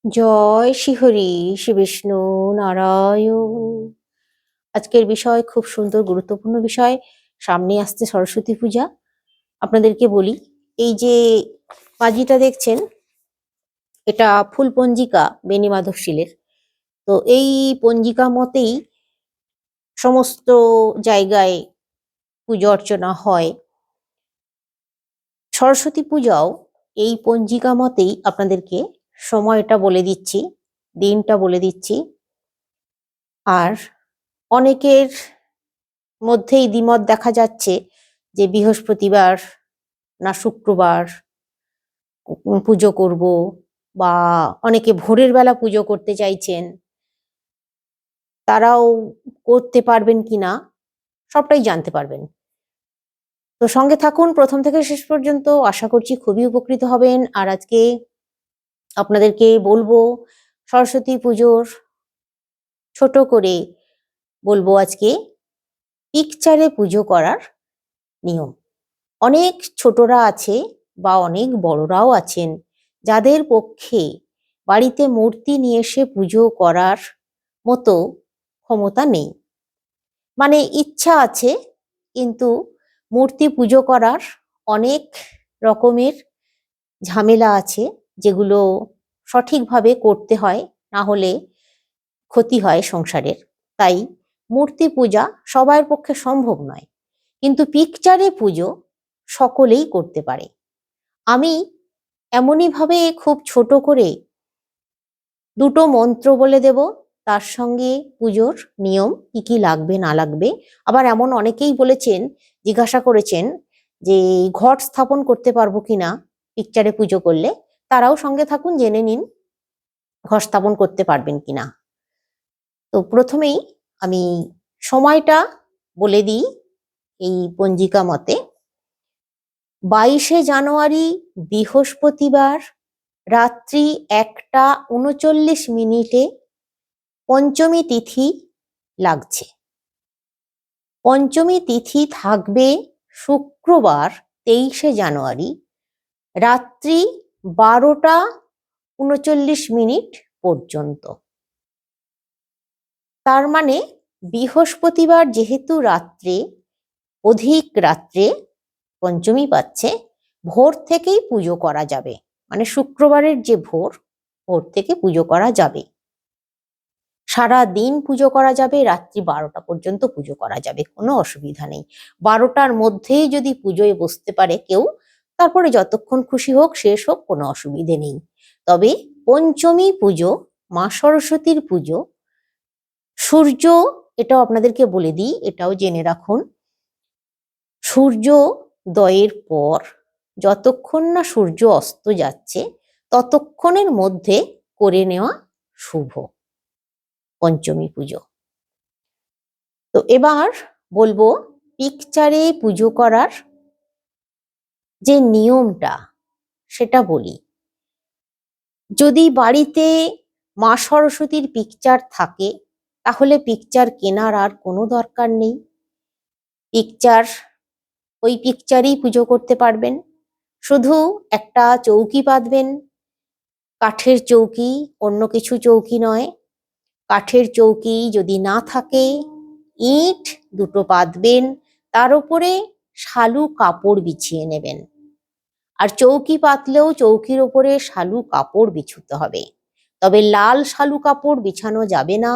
জয় শ্রীহরি শ্রী বিষ্ণু নারায়ণ। আজকের বিষয় খুব সুন্দর গুরুত্বপূর্ণ বিষয়। সামনে আসছে সরস্বতী পূজা। আপনাদেরকে বলি, এই যে পাঁজিটা দেখছেন, এটা ফুল পঞ্জিকা বেনি মাধবশীলের। তো এই পঞ্জিকা মতেই সমস্ত জায়গায় পুজো অর্চনা হয়। সরস্বতী পূজাও এই পঞ্জিকা মতেই আপনাদেরকে সময়টা বলে দিচ্ছি, দিনটা বলে দিচ্ছি। আর অনেকের মধ্যেই দ্বিমত দেখা যাচ্ছে যে বৃহস্পতিবার না শুক্রবার পুজো করব, বা অনেকে ভোরের বেলা পুজো করতে চাইছেন, তারাও করতে পারবেন কিনা সবটাই জানতে পারবেন। তো সঙ্গে থাকুন প্রথম থেকে শেষ পর্যন্ত, আশা করছি খুবই উপকৃত হবেন। আর আজকে আপনাদেরকে বলবো সরস্বতী পুজোর ছোট করে বলবো আজকে পিকচারে পুজো করার নিয়ম। অনেক ছোটরা আছে বা অনেক বড়রাও আছেন যাদের পক্ষে বাড়িতে মূর্তি নিয়ে এসে পুজো করার মতো ক্ষমতা নেই। মানে ইচ্ছা আছে, কিন্তু মূর্তি পুজো করার অনেক রকমের ঝামেলা আছে, যেগুলো সঠিকভাবে করতে হয়, না হলে ক্ষতি হয় সংসারের। তাই মূর্তি পূজা সবার পক্ষে সম্ভব নয়, কিন্তু পিকচারে পুজো সকলেই করতে পারে। আমি এমনই ভাবে খুব ছোট করে দুটো মন্ত্র বলে দেব, তার সঙ্গে পুজোর নিয়ম কি কি লাগবে না লাগবে। আবার এমন অনেকেই বলেছেন, জিজ্ঞাসা করেছেন যে ঘট স্থাপন করতে পারবো কিনা পিকচারে পুজো করলে। তারাও সঙ্গে থাকুন, জেনে নিন ঘট স্থাপন করতে পারবেন কিনা। তো প্রথমেই আমি সময়টা বলে দিই। এই পঞ্জিকা মতে 22শে জানুয়ারি বৃহস্পতিবার রাত্রি 1টা 39 মিনিটে পঞ্চমী তিথি লাগছে। পঞ্চমী তিথি থাকবে শুক্রবার 23শে জানুয়ারি রাত্রি 12টা 39 মিনিট পর্যন্ত। তার মানে বৃহস্পতিবার যেহেতু রাত্রে, অধিক রাত্রে পঞ্চমী পাচ্ছে, ভোর থেকেই পুজো করা যাবে। মানে শুক্রবারের যে ভোর, ভোর থেকে পুজো করা যাবে, সারা দিন পুজো করা যাবে, রাত্রি 12টা পর্যন্ত পুজো করা যাবে, কোনো অসুবিধা নেই। 12টার মধ্যেই যদি পুজোয় বসতে পারে কেউ, তারপরে যতক্ষণ খুশি হোক শেষ হোক, কোনো অসুবিধে নেই। তবে পঞ্চমী পুজো, মা সরস্বতীর পুজো, সূর্য, এটাও আপনাদেরকে বলে দিই, এটাও জেনে রাখুন, সূর্যোদয়ের পর যতক্ষণ না সূর্য অস্ত যাচ্ছে ততক্ষণের মধ্যে করে নেওয়া শুভ পঞ্চমী পুজো। তো এবার বলবো পিকচারে পুজো করার যে নিয়মটা, সেটা বলি। যদি বাড়িতে মা সরস্বতীর পিকচার থাকে, তাহলে পিকচার কেনার আর কোনো দরকার নেই। পিকচার, ওই পিকচারেই পুজো করতে পারবেন। শুধু একটা চৌকি পাতবেন, কাঠের চৌকি, অন্য কিছু চৌকি নয়। কাঠের চৌকি যদি না থাকে, ইট দুটো পাতবেন, তার উপরে শালু কাপড় বিছিয়ে নেবেন। আর চৌকি পাতলেও চৌকির উপরে শালু কাপড় বিছুতে হবে। তবে লাল শালু কাপড় বিছানো যাবে না,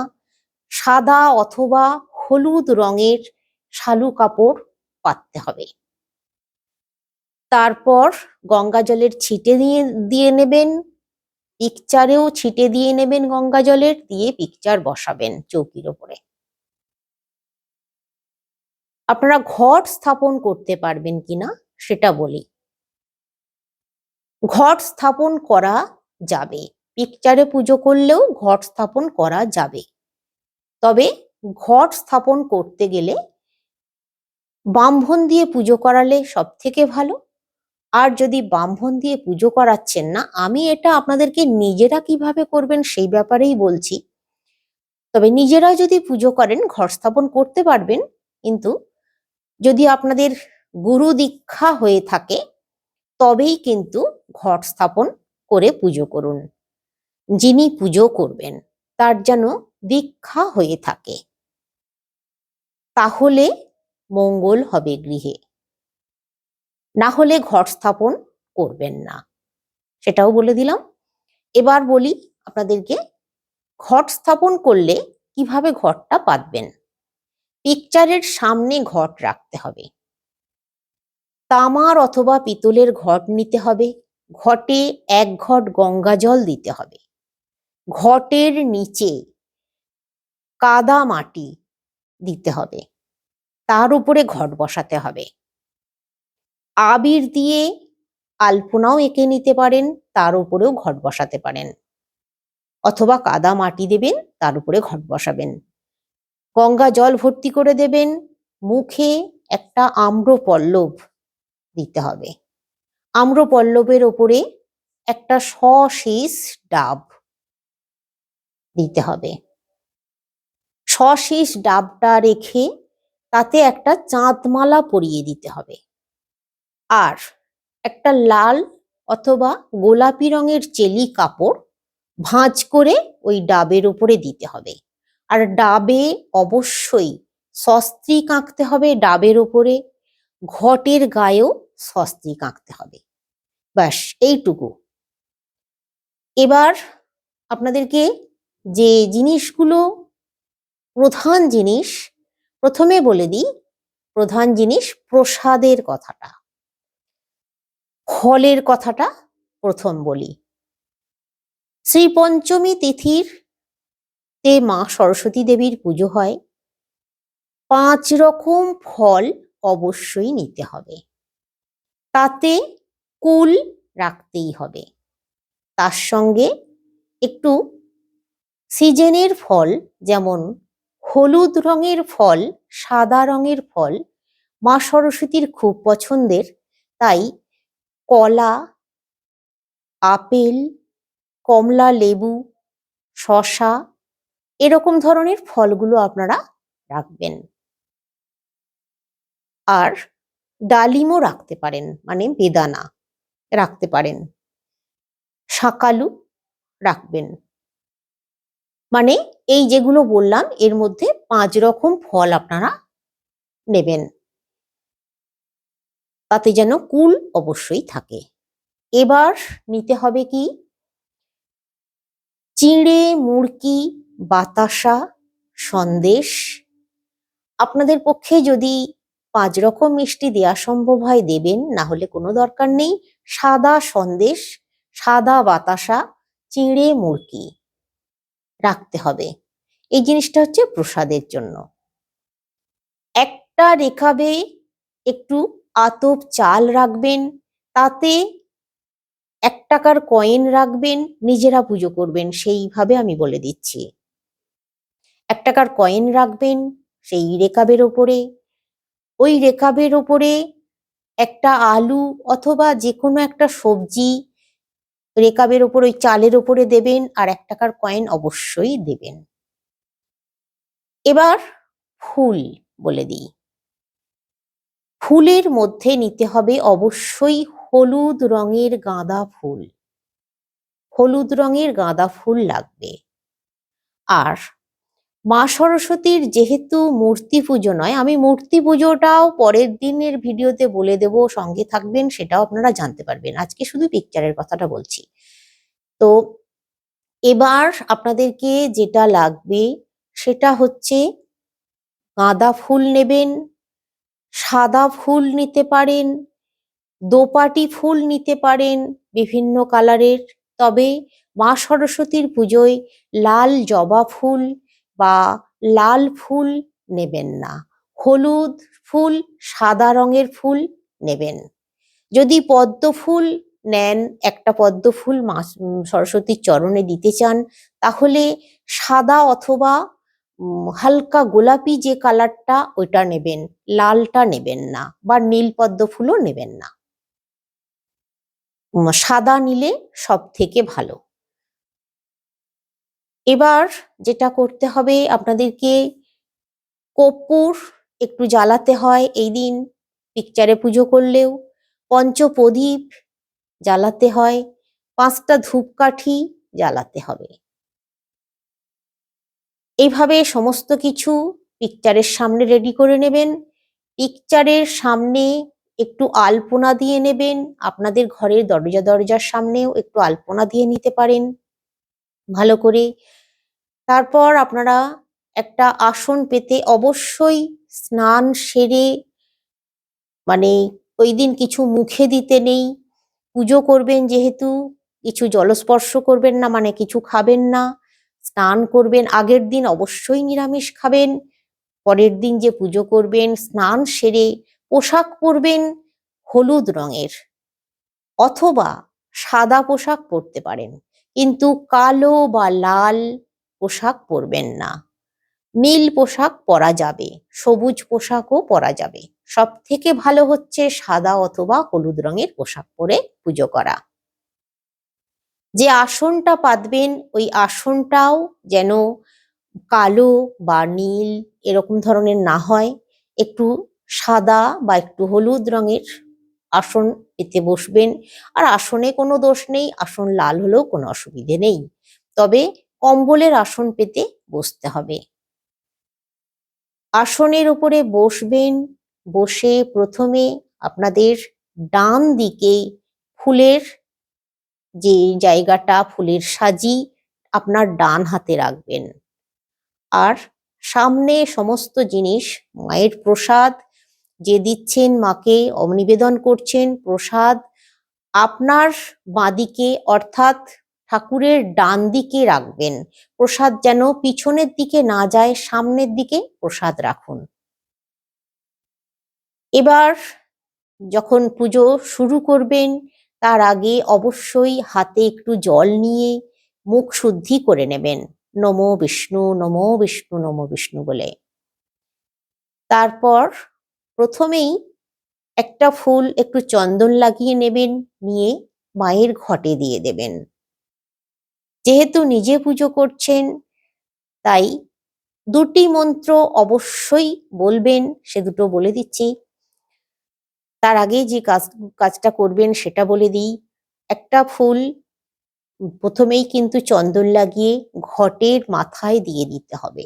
সাদা অথবা হলুদ রঙের শালু কাপড় পাততে হবে। তারপর গঙ্গা জলের ছিটে দিয়ে নেবেন, পিকচারেও ছিটে দিয়ে নেবেন গঙ্গা জলের, দিয়ে পিকচার বসাবেন চৌকির ওপরে। আপনারা ঘট স্থাপন করতে পারবেন কিনা সেটা বলি। ঘট স্থাপন করা যাবে, পিকচারে পুজো করলেও ঘট স্থাপন করা যাবে। তবে ঘট স্থাপন করতে গেলে ব্রাহ্মণ দিয়ে পুজো করালে সব থেকে ভালো। আর যদি ব্রাহ্মণ দিয়ে পুজো করাচ্ছেন না, আমি এটা আপনাদেরকে নিজেরা কিভাবে করবেন সেই ব্যাপারেই বলছি। তবে নিজেরা যদি পুজো করেন ঘট স্থাপন করতে পারবেন, কিন্তু যদি আপনাদের গুরু দীক্ষা হয়ে থাকে তবেই কিন্তু ঘট স্থাপন করে পুজো করুন। যিনি পুজো করবেন তার যেন দীক্ষা হয়ে থাকে, তাহলে মঙ্গল হবে গৃহে, না হলে ঘট স্থাপন করবেন না, সেটাও বলে দিলাম। এবার বলি আপনাদেরকে ঘট স্থাপন করলে কিভাবে ঘটটা পাতবেন। পিকচারের সামনে ঘট রাখতে হবে, তামার অথবা পিতলের ঘট নিতে হবে, ঘটে 1 ঘট গঙ্গা জল দিতে হবে, ঘটের নিচে কাদা মাটি দিতে হবে, তার উপরে ঘট বসাতে হবে, আবির দিয়ে আলপনাও এঁকে নিতে পারেন, তার উপরেও ঘট বসাতে পারেন, অথবা কাদা মাটি দেবেন তার উপরে ঘট বসাবেন, গঙ্গা জল ভর্তি করে দেবেন, মুখে একটা আম্রপল্লব দিতে হবে, আম্রপল্লবের ওপরে একটা সশীষ ডাব দিতে হবে, সশীষ ডাবটা রেখে তাতে একটা চাঁদমালা পরিয়ে দিতে হবে, আর একটা লাল অথবা গোলাপি রঙের চেলি কাপড় ভাঁজ করে ওই ডাবের উপরে দিতে হবে। আর ডাবে অবশ্যই স্বস্তিক আঁকতে হবে, ডাবের উপরে ঘটের গায়েও স্বস্তিক আঁকতে হবে। ব্যাস এইটুকু। এবার আপনাদেরকে যে জিনিসগুলো প্রধান জিনিস প্রথমে বলে দিই, প্রধান জিনিস প্রসাদের কথাটা, ফলের কথাটা প্রথম বলি। শ্রী পঞ্চমী তিথির তে মা সরস্বতী দেবীর পুজো হয়, 5 রকম ফল অবশ্যই নিতে হবে, তাতে কুল রাখতেই হবে, তার সঙ্গে একটু সিজনের ফল, যেমন হলুদ রঙের ফল, সাদা রঙের ফল মা সরস্বতীর খুব পছন্দের, তাই কলা, আপেল, কমলা লেবু, শসা এরকম ধরনের ফলগুলো আপনারা রাখবেন। আর ডালিমও রাখতে পারেন, মানে বেদানা রাখতে পারেন, শাকালু রাখবেন। মানে এই যেগুলো বললাম এর মধ্যে 5 রকম ফল আপনারা নেবেন, তাতে যেন কুল অবশ্যই থাকে। এবার নিতে হবে কি, চিঁড়ে, মুড়কি, বাতাসা, সন্দেশ। আপনাদের পক্ষে যদি 5 রকম মিষ্টি দেওয়া সম্ভব হয় দেবেন, না হলে কোনো দরকার নেই। সাদা সন্দেশ, সাদা বাতাসা, চিঁড়ে মুড়কি রাখতে হবে। এই জিনিসটা হচ্ছে প্রসাদের জন্য। একটা রেখাবে একটু আতপ চাল রাখবেন, তাতে 1 টাকার কয়েন রাখবেন, নিজেরা পুজো করবেন সেইভাবে আমি বলে দিচ্ছি। 1 টাকার কয়েন রাখবেন সেই রেকাবের ওপরে, ওই রেকাবের ওপরে একটা আলু অথবা যে কোনো একটা সবজি রেকাবের ওপর ওই চালের ওপরে দেবেন, আর 1 টাকার কয়েন অবশ্যই দেবেন। এবার ফুল বলে দিই। ফুলের মধ্যে নিতে হবে অবশ্যই হলুদ রঙের গাঁদা ফুল, হলুদ রঙের গাঁদা ফুল লাগবে। আর মা সরস্বতীর যেহেতু মূর্তি পুজো নয়, আমি মূর্তি পুজোটাও পরের দিনের ভিডিওতে বলে দেব, সঙ্গে থাকবেন, সেটাও আপনারা জানতে পারবেন। আজকে শুধু পিকচারের কথাটা বলছি। তো এবার আপনাদেরকে যেটা লাগবে সেটা হচ্ছে গাঁদা ফুল নেবেন, সাদা ফুল নিতে পারেন, দোপাটি ফুল নিতে পারেন বিভিন্ন কালারের। তবে মা সরস্বতীর পুজোয় লাল জবা ফুল বা লাল ফুল নেবেন না, হলুদ ফুল, সাদা রঙের ফুল নেবেন। যদি পদ্ম ফুল নেন, একটা পদ্ম ফুল মা সরস্বতীর চরণে দিতে চান, তাহলে সাদা অথবা হালকা গোলাপি যে কালারটা ওইটা নেবেন, লালটা নেবেন না, বা নীল পদ্ম ফুলও নেবেন না। সাদা নিলে সব থেকে ভালো। এবার যেটা করতে হবে আপনাদেরকে, কর্পূর একটু জ্বালাতে হয় এই দিন পিকচারে পুজো করলেও, পঞ্চপ্রদীপ জ্বালাতে হয়, 5টা ধূপকাঠি জ্বালাতে হবে। এইভাবে সমস্ত কিছু পিকচারের সামনে রেডি করে নেবেন। পিকচারের সামনে একটু আলপনা দিয়ে নেবেন। আপনাদের ঘরের দরজার সামনেও একটু আলপনা দিয়ে নিতে পারেন ভালো করে। তারপর আপনারা একটা আসন পেতে অবশ্যই স্নান সেরে, মানে ওই দিন কিছু মুখে দিতে নেই, পুজো করবেন যেহেতু, কিছু জলস্পর্শ করবেন না, মানে কিছু খাবেন না, স্নান করবেন। আগের দিন অবশ্যই নিরামিষ খাবেন। পরের দিন যে পুজো করবেন, স্নান সেরে পোশাক পরবেন হলুদ রঙের, অথবা সাদা পোশাক পরতে পারেন, কিন্তু কালো বা লাল পোশাক পরবেন না। নীল পোশাক পরা যাবে, সবুজ পোশাকও পরা যাবে। সব থেকে ভালো হচ্ছে সাদা অথবা হলুদ রঙের পোশাক পরে পুজো করা। যে আসনটা পাতবেন ওই আসনটাও যেন কালো বা নীল এরকম ধরনের না হয়, একটু সাদা বা একটু হলুদ রঙের আসন পেতে বসবেন। আর আসনে কোনো দোষ নেই, আসন লাল হলেও কোনো অসুবিধে নেই, তবে কম্বলের আসন পেতে বসতে হবে। আসনের উপরে বসবেন, বসে প্রথমে আপনাদের ডান দিকে ফুলের যে জায়গাটা, ফুলের সাজি আপনার ডান হাতে রাখবেন। আর সামনে সমস্ত জিনিস, মায়ের প্রসাদ যে দিচ্ছেন, মাকে নিবেদন করছেন প্রসাদ, আপনার বাঁদিকে অর্থাৎ ঠাকুরের ডান দিকে রাখবেন। প্রসাদ যেন পিছনের দিকে না যায়, সামনের দিকে প্রসাদ রাখুন। এবার যখন পুজো শুরু করবেন তার আগে অবশ্যই হাতে একটু জল নিয়ে মুখ শুদ্ধি করে নেবেন, নমো বিষ্ণু নমো বিষ্ণু নমো বিষ্ণু বলে। তারপর প্রথমেই একটা ফুল একটু চন্দন লাগিয়ে নেবেন, নিয়ে মায়ের ঘটে দিয়ে দেবেন। যেহেতু নিজে পুজো করছেন তাই দুটি মন্ত্র অবশ্যই বলবেন, সে দুটো বলে দিচ্ছি। তার আগে যে কাজটা করবেন সেটা বলে দিই। একটা ফুল প্রথমেই কিন্তু চন্দন লাগিয়ে ঘটের মাথায় দিয়ে দিতে হবে।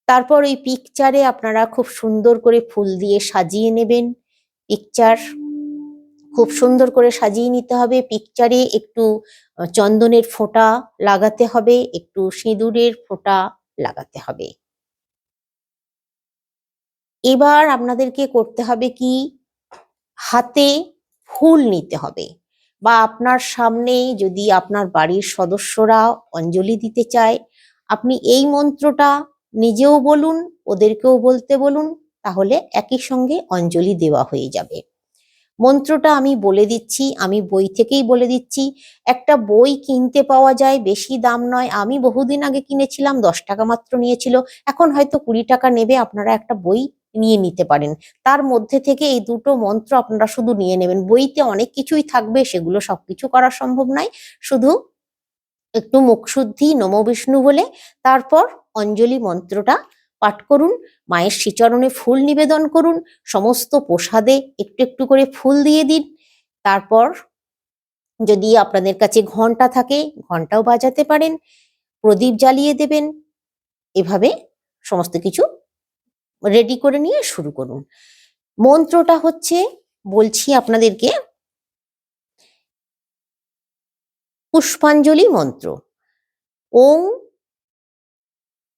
তারপর ওই পিকচারে আপনারা খুব সুন্দর করে ফুল দিয়ে সাজিয়ে নেবেন। পিকচার খুব সুন্দর করে সাজিয়ে নিতে হবে। পিকচারে একটু চন্দনের ফোঁটা লাগাতে হবে, একটু সিঁদুরের ফোঁটা লাগাতে হবে। এবার আপনাদেরকে করতে হবে কি, হাতে ফুল নিতে হবে, বা আপনার সামনে যদি আপনার বাড়ির সদস্যরা অঞ্জলি দিতে চায়, আপনি এই মন্ত্রটা নিজেও বলুন, ওদেরকেও বলতে বলুন, তাহলে একই সঙ্গে অঞ্জলি দেওয়া হয়ে যাবে। মন্ত্রটা আমি বলে দিচ্ছি, আমি বই থেকেই বলে দিচ্ছি। একটা বই কিনতে পাওয়া যায়, বেশি দাম নয়। আমি বহুদিন আগে কিনেছিলাম, 10 টাকা মাত্র নিয়েছিল, এখন হয়তো 20 টাকা নেবে। আপনারা একটা বই নিয়ে নিতে পারেন, তার মধ্যে থেকে এই দুটো মন্ত্র আপনারা শুধু নিয়ে নেবেন। বইতে অনেক কিছুই থাকবে, সেগুলো সবকিছু করা সম্ভব নয়, শুধু একটু মুখশুদ্ধি নমো বিষ্ণু বলে তারপর অঞ্জলি মন্ত্রটা পাঠ করুন, মায়ের শ্রীচরণে ফুল নিবেদন করুন, সমস্ত প্রসাদে একটু একটু করে ফুল দিয়ে দিন। তারপর যদি আপনাদের কাছে ঘন্টা থাকে ঘন্টাও বাজাতে পারেন, প্রদীপ জ্বালিয়ে দেবেন। এভাবে সমস্ত কিছু রেডি করে নিয়ে শুরু করুন। মন্ত্রটা হচ্ছে, বলছি আপনাদেরকে, পুষ্পাঞ্জলি মন্ত্র। ওং,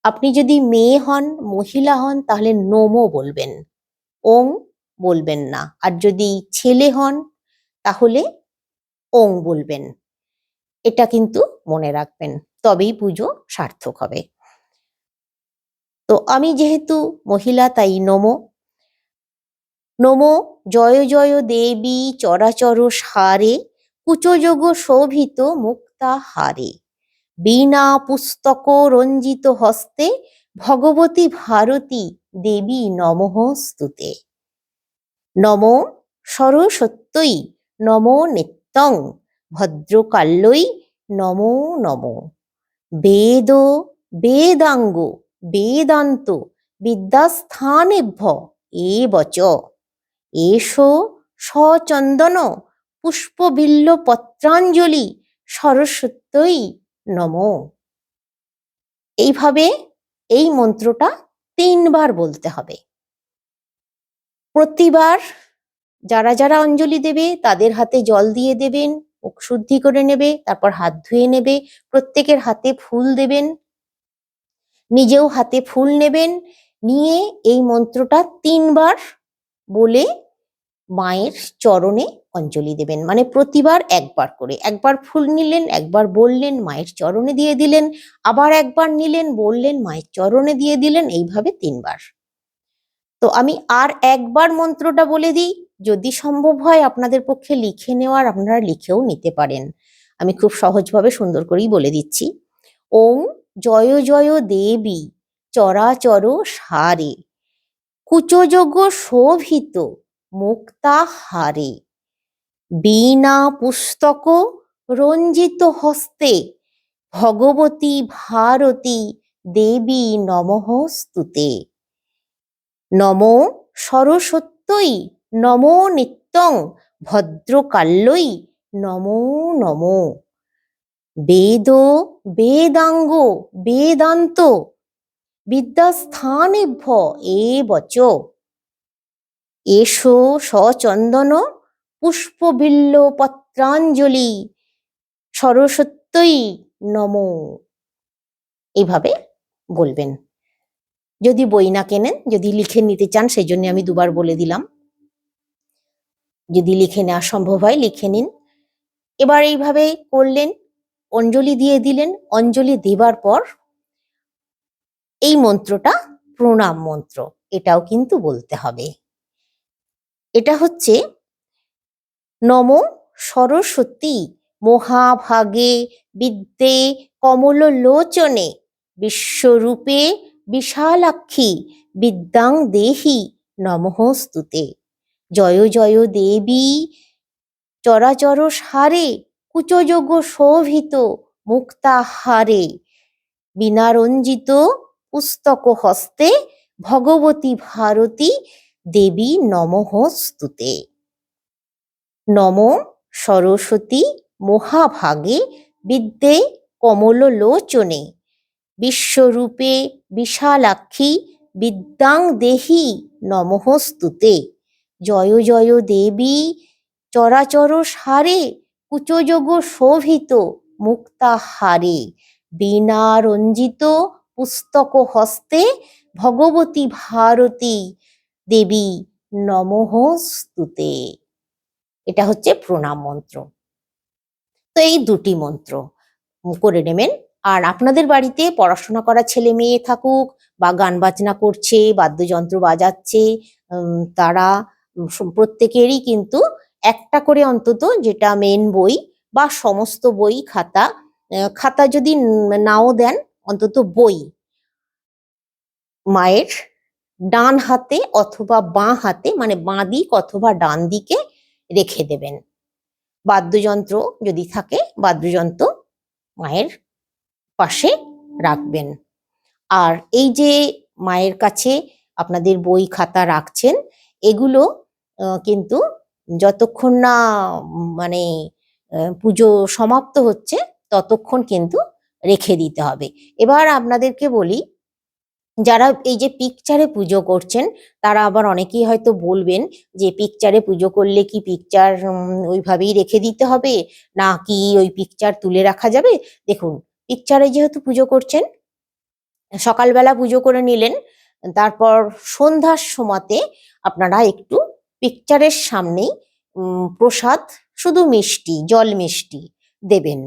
আপনি যদি মেয়ে হন, মহিলা হন, তাহলে নমো বলবেন, ওং বলবেন না। আর যদি ছেলে হন তাহলে ওং বলবেন। এটা কিন্তু মনে রাখবেন, তবেই পুজো সার্থক হবে। তো আমি যেহেতু মহিলা তাই নমো। নমো জয় জয় দেবী চরাচর সারে, কুচযোগ শোভিত মুক্তা হারে, বীণা পুস্তক রঞ্জিত হস্তে, ভগবতী ভারতী দেবী নমঃ স্তুতে। নমো সরস্বত্যই নমো নিত্যং, ভদ্রকাল্যই নমো নমো। বেদ বেদাঙ্গ বেদান্ত বিদ্যাস্থানেভ্য এবচ, এষো সচন্দন পুষ্পবিল্ল পত্রাঞ্জলি সরস্বত্যই নমো। এইভাবে এই মন্ত্রটা 3 বার বলতে হবে। প্রতিবার যারা যারা অঞ্জলি দেবে তাদের হাতে জল দিয়ে দেবেন, মুখ শুদ্ধি করে নেবে, তারপর হাত ধুয়ে নেবে, প্রত্যেকের হাতে ফুল দেবেন, নিজেও হাতে ফুল নেবেন, নিয়ে এই মন্ত্রটা 3 বার বলে মায়ের চরণে অঞ্জলি দেবেন। মানে প্রতিবার একবার করে, একবার ফুল নিলেন, একবার বললেন, মায়ের চরণে দিয়ে দিলেন, আবার একবার নিলেন, বললেন, মায়ের চরণে দিয়ে দিলেন, এইভাবে 3 বার। তো আমি আর একবার মন্ত্রটা বলে দিই, যদি সম্ভব হয় আপনাদের পক্ষে লিখে নেওয়ার, আপনারা লিখেও নিতে পারেন। আমি খুব সহজভাবে সুন্দর করেই বলে দিচ্ছি। ওং জয় জয় দেবী চরাচর সারে, কুচযোগ্য শোভিত মুক্তা হারে, বীণা পুস্তক রঞ্জিত হস্তে, ভগবতী ভারতী দেবী নমঃ স্তুতে। নমো সরস্বত্যই নমো নিত্যং ভদ্রকাল্যই নমো নমো। বেদ বেদাঙ্গ বেদান্ত বিদ্যাস্থানেভ্য এবচ, এষো সচন্দন পুষ্পবিল্ল পত্রাঞ্জলি সরস্বত্যই নমো। এইভাবে বলবেন। যদি বই না কেনেন, যদি লিখে নিতে চান, সেই জন্য আমি 2 বার বলে দিলাম। যদি লিখে নেওয়া সম্ভব হয় লিখে নিন। এবার এইভাবে করলেন, অঞ্জলি দিয়ে দিলেন। অঞ্জলি দেবার পর এই মন্ত্রটা প্রণাম মন্ত্র, এটাও কিন্তু বলতে হবে। এটা হচ্ছে নমো সরস্বতী মহাভাগে বিদ্যে কমললোচনে, বিশ্বরূপে বিশালাক্ষী বিদ্যাং দেহি নমঃ স্তুতে। জয় জয় দেবী চরাচর সারে, কুচযোগ্য শোভিত মুক্তাহারে, বীণারঞ্জিত পুস্তক হস্তে, ভগবতী ভারতী দেবী নমঃ স্তুতে। নমো সরস্বতী মহাভাগে বিদ্যে কমললোচনে, বিশ্বরূপে বিশালাক্ষী বিদ্যাং দেহি নমঃ স্তুতে। জয় জয় দেবী চরাচর সারে, কুচযোগ্য শোভিত মুক্তাহারে, বীণারঞ্জিত পুস্তক হস্তে, ভগবতী ভারতী দেবী নমঃ স্তুতে। এটা হচ্ছে প্রণাম মন্ত্র। তো এই 2টি মন্ত্র করে নেবেন। আর আপনাদের বাড়িতে পড়াশোনা করা ছেলে মেয়ে থাকুক, বা গান বাজনা করছে, বাদ্যযন্ত্র বাজাচ্ছে, তারা প্রত্যেকেরই কিন্তু একটা করে অন্তত, যেটা মেন বই বা সমস্ত বই খাতা, খাতা যদি নাও দেন, অন্তত বই মায়ের ডান হাতে অথবা বাঁ হাতে, মানে বাঁ দিক অথবা ডান দিকে রেখে দেবেন। বাদ্যযন্ত্র যদি থাকে, বাদ্যযন্ত্র মায়ের পাশে রাখবেন। আর এই যে মায়ের কাছে আপনাদের বই খাতা রাখছেন, এগুলো কিন্তু যতক্ষণ না মানে পুজো সমাপ্ত হচ্ছে ততক্ষণ কিন্তু রেখে দিতে হবে। এবার আপনাদেরকে বলি, যারা এই যে পিকচারে পুজো করছেন, তারা আবার অনেকেই হয়তো বলবেন যে পিকচারে পুজো করলে কি পিকচার ওইভাবেই রেখে দিতে হবে, না কি ওই পিকচার তুলে রাখা যাবে? দেখুন, পিকচারে যেহেতু পুজো করছেন, সকালবেলা পুজো করে নিলেন, তারপর সন্ধ্যার সময়তে আপনারা একটু পিকচারের সামনেই প্রসাদ, শুধু মিষ্টি, জল মিষ্টি দেবেন।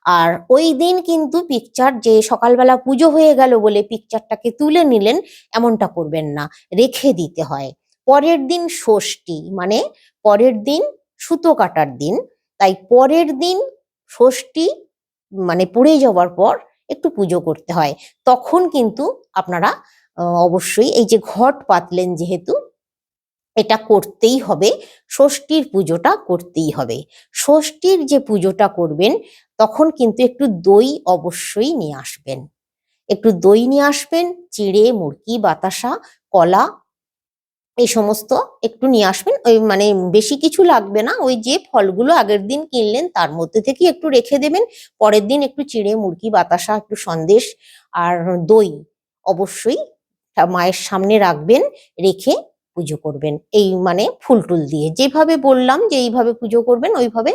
আর ওই দিন কিন্তু পিকচার, যে সকালবেলা পুজো হয়ে গেল বলে পিকচারটাকে তুলে নিলেন, এমনটা করবেন না, রেখে দিতে হয়। পরের দিন ষষ্ঠী, মানে পরের দিন সুতো কাটার দিন, তাই পরের দিন ষষ্ঠী মানে পড়ে যাওয়ার পর একটু পুজো করতে হয়। তখন কিন্তু আপনারা অবশ্যই এই যে ঘট পাতলেন, যেহেতু এটা করতেই হবে, ষষ্ঠীর পুজোটা করতেই হবে। ষষ্ঠীর যে পুজোটা করবেন তখন কিন্তু একটু দই অবশ্যই নিয়ে আসবেন। একটু দই নিয়ে আসবেন, চিড়ে, মুড়কি, বাতাসা, কলা, এই সমস্ত একটু নিয়ে আসবেন। ওই মানে বেশি কিছু লাগবে না, ওই যে ফলগুলো আগের দিন কিনলেন তার মধ্যে থেকে একটু রেখে দেবেন। পরের দিন একটু চিড়ে, মুরগি, বাতাসা, একটু সন্দেশ আর দই অবশ্যই মায়ের সামনে রাখবেন, রেখে পুজো করবেন। এই মানে ফুল টুল দিয়ে যেভাবে বললাম যে এইভাবে পুজো করবেন, ওইভাবে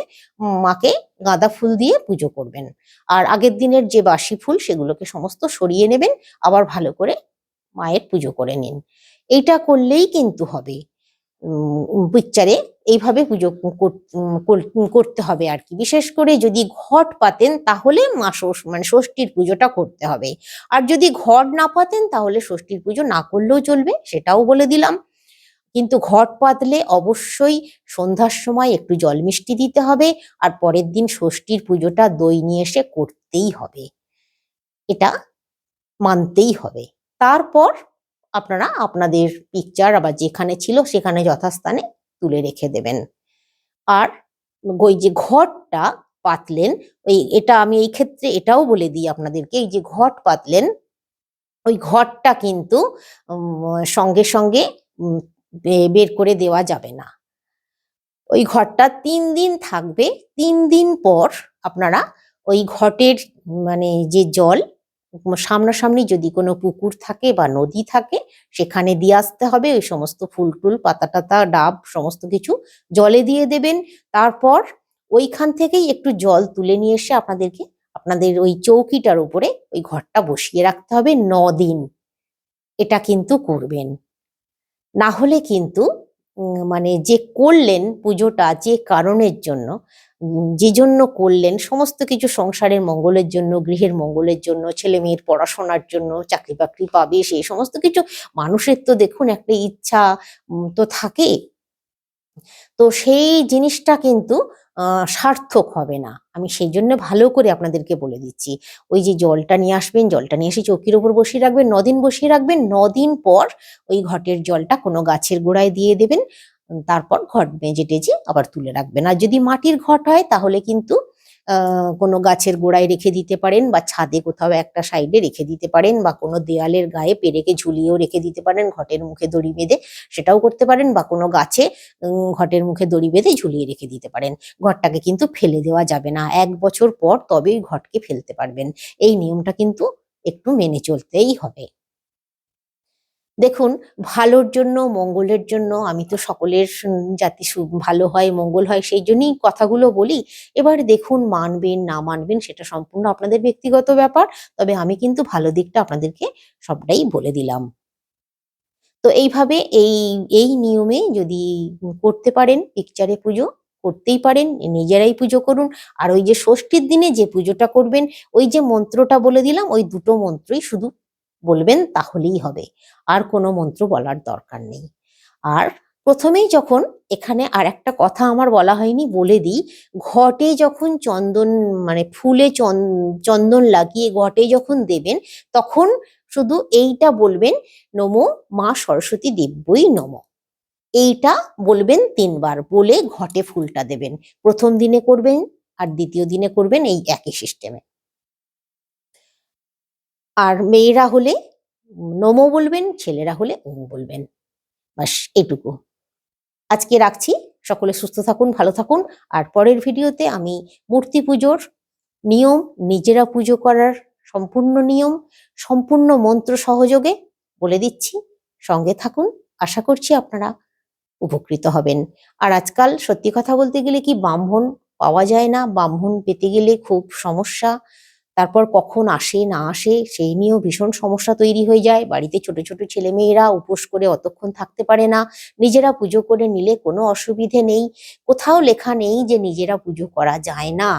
মাকে গাঁদা ফুল দিয়ে পুজো করবেন। আর আগের দিনের যে বাসি ফুল সেগুলোকে সমস্ত সরিয়ে নেবেন, আবার ভালো করে মায়ের পুজো করে নিন। এইটা করলেই কিন্তু হবে। পিকচারে এইভাবে পুজো করতে হবে আর কি। বিশেষ করে যদি ঘট পাতেন তাহলে মানে ষষ্ঠীর পুজোটা করতে হবে। আর যদি ঘট না পাতেন তাহলে ষষ্ঠীর পুজো না করলেও চলবে, সেটাও বলে দিলাম। কিন্তু ঘট পাতলে অবশ্যই সন্ধ্যার সময় একটু জল মিষ্টি দিতে হবে, আর পরের দিন ষষ্ঠীর পুজোটা দই নিয়ে এসে করতেই হবে, এটা মানতেই হবে। তারপর আপনারা আপনাদের পিকচার আবার যেখানে ছিল সেখানে যথাস্থানে তুলে রেখে দেবেন। আর ওই যে ঘটটা পাতলেন, এটা আমি এই ক্ষেত্রে এটাও বলে দিই আপনাদেরকে, এই যে ঘট পাতলেন ওই ঘটটা কিন্তু সঙ্গে সঙ্গে বের করে দেওয়া যাবে না। ওই ঘটটা 3 দিন থাকবে। 3 দিন পর আপনারা ওই ঘটের মানে যে জল, সামনাসামনি যদি কোনো পুকুর থাকে বা নদী থাকে সেখানে দিয়ে আসতে হবে। ওই সমস্ত ফুল টুল, পাতা টাতা, ডাব সমস্ত কিছু জলে দিয়ে দেবেন। তারপর ওইখান থেকেই একটু জল তুলে নিয়ে এসে আপনাদের ওই চৌকিটার উপরে ওই ঘরটা বসিয়ে রাখতে হবে 9 দিন। এটা কিন্তু করবেন, না হলে কিন্তু মানে যে করলেন পুজোটা যে কারণের জন্য, যে জন্য করলেন, সমস্ত কিছু সংসারের মঙ্গলের জন্য, গৃহের মঙ্গলের জন্য, ছেলে মেয়ের পড়াশোনার জন্য, চাকরি বাকরি পাবে, সেই সমস্ত কিছু মানুষের তো দেখুন একটা ইচ্ছা তো থাকে। তো সেই জিনিসটা কিন্তু সার্থক হবে না। আমি সেই জন্য ভালো করে আপনাদেরকে বলে দিচ্ছি। ওই যে জলটা নিয়ে আসবেন, জলটা নিয়ে এসে চৌকির ওপর বসিয়ে রাখবেন, 9 দিন বসিয়ে রাখবেন। 9 দিন পর ওই ঘটের জলটা কোনো গাছের গোড়ায় দিয়ে দেবেন। তারপর ঘট মেজে টেজে আবার তুলে রাখবেন। আর যদি মাটির ঘট হয় তাহলে কিন্তু কোনো গাছের গোড়ায় রেখে দিতে পারেন, বা ছাদে কোথাও একটা সাইডে রেখে দিতে পারেন, বা কোনো দেয়ালের গায়ে পেরেকে ঝুলিয়েও রেখে দিতে পারেন, ঘটের মুখে দড়ি বেঁধে সেটাও করতে পারেন, বা কোনো গাছে ঘটের মুখে দড়ি বেঁধে ঝুলিয়ে রেখে দিতে পারেন। ঘটটাকে কিন্তু ফেলে দেওয়া যাবে না, 1 বছর পর তবেই ঘটকে ফেলতে পারবেন। এই নিয়মটা কিন্তু একটু মেনে চলতেই হবে। দেখুন, ভালোর জন্য, মঙ্গলের জন্য, আমি তো সকলের যাতে ভালো হয়, মঙ্গল হয় সেই জন্যই কথাগুলো বলি। এবার দেখুন, মানবেন না মানবেন সেটা সম্পূর্ণ আপনাদের ব্যক্তিগত ব্যাপার, তবে আমি কিন্তু ভালো দিকটা আপনাদেরকে সবটাই বলে দিলাম। তো এইভাবে এই নিয়মে যদি করতে পারেন, পিকচারে পুজো করতেই পারেন, নিজেরাই পুজো করুন। আর ওই যে ষষ্ঠীর দিনে যে পুজোটা করবেন, ওই যে মন্ত্রটা বলে দিলাম, ওই দুটো মন্ত্রই শুধু বলবেন, তাহলেই হবে। আর কোনো মন্ত্র বলার দরকার নেই। আর প্রথমেই যখন, এখানে আর একটা কথা আমার বলা হয়নি, বলে দিই, ঘটে যখন চন্দন মানে ফুলে চন্দন লাগিয়ে ঘটে যখন দেবেন, তখন শুধু এইটা বলবেন, নমো মা সরস্বতী দেব্যই নমঃ। এইটা বলবেন 3 বার, বলে ঘটে ফুলটা দেবেন। প্রথম দিনে করবেন আর দ্বিতীয় দিনে করবেন, এই একই সিস্টেমে। আর মেয়েরা হলে নমো বলবেন, ছেলেরা হলে ওম বলবেন। বাস এটুকু। আজকে রাখছি। সকলে সুস্থ থাকুন, ভালো থাকুন। আর পরের ভিডিওতে আমি মূর্তি পুজোর নিয়ম, নিজেরা পুজো করার সম্পূর্ণ নিয়ম, সম্পূর্ণ মন্ত্র সহযোগে বলে দিচ্ছি। সঙ্গে থাকুন। আশা করছি আপনারা উপকৃত হবেন। আর আজকাল সত্যি কথা বলতে গেলে কি, ব্রাহ্মণ পাওয়া যায় না। ব্রাহ্মণ পেতে গেলে খুব সমস্যা। তারপর কখন আসে না আসে সেই নিয়েও ভীষণ সমস্যা তৈরি হয়ে যায়। বাড়িতে ছোট ছোট ছেলেমেয়েরা উপোস করে অতক্ষণ থাকতে পারে না। নিজেরা পুজো করে নিলে কোনো অসুবিধে নেই। কোথাও লেখা নেই যে নিজেরা পুজো করা যায় না।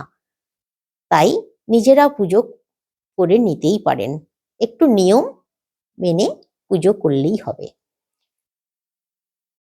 তাই নিজেরা পুজো করে নিতেই পারেন। একটু নিয়ম মেনে পুজো করলেই হবে।